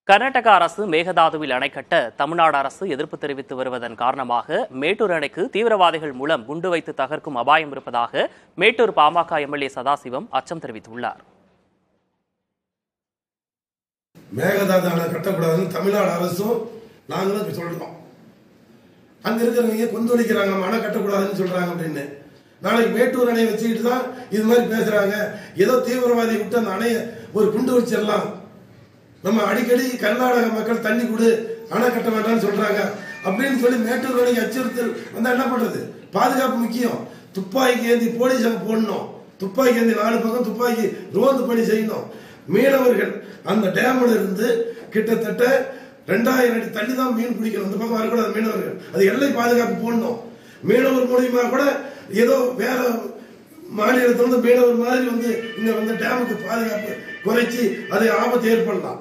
கர்நாடக அரசு மேகதாதுவில் அணை கட்ட தமிழ்நாடு அரசு எதிர்ப்பு தெரிவித்து வருவதன் காரணமாக மேட்டூர் அணைக்கு தீவிரவாதிகள் மூலம் குண்டு வைத்து தகர்க்கும் அபாயம் இருப்பதாக மேட்டூர் பாமக எம்எல்ஏ சதாசிவம் அச்சம் தெரிவித்துள்ளார். மேகதாது அணை கட்டக்கூடாதுன்னு தமிழ்நாடு அரசும் நாங்களும் சொல்றோம். அங்க இருக்கிறவங்க கொந்தளிக்கிறாங்க, அணை கட்டக்கூடாதுன்னு சொல்றாங்க அப்படின்னு. நாளைக்கு மேட்டூர் அணையை வச்சுக்கிட்டு தான் இது மாதிரி பேசுறாங்க. ஏதோ தீவிரவாதி விட்டு அந்த அணையை ஒரு குண்டு வச்சிடலாம், நம்ம அடிக்கடி கர்நாடக மக்கள் தண்ணி கொடு, அணை கட்ட வேண்டாம்னு சொல்றாங்க அப்படின்னு சொல்லி மேட்டூர் அணைக்கு அச்சுறுத்தல் வந்தா என்ன பண்றது? பாதுகாப்பு முக்கியம். துப்பாக்கி ஏந்தி போலீஸ் அங்க போடணும், துப்பாக்கி ஏந்தி 4 பக்கம் துப்பாக்கி ரோந்து பணி செய்யணும். மீனவர்கள் அந்த டேம்ல இருந்து கிட்டத்தட்ட 2000 அடி தள்ளி தான் மீன் பிடிக்கணும். இந்த பக்கம் வரக்கூடாது மீனவர்கள். அது எல்லை பாதுகாப்பு போடணும். மீனவர் மூலியமா கூட ஏதோ வேற மாநிலத்திலிருந்து மீனவர் மாதிரி வந்து இங்க வந்து டேமுக்கு பாதுகாப்பு குறைச்சி அதை ஆபத்து ஏற்படலாம்.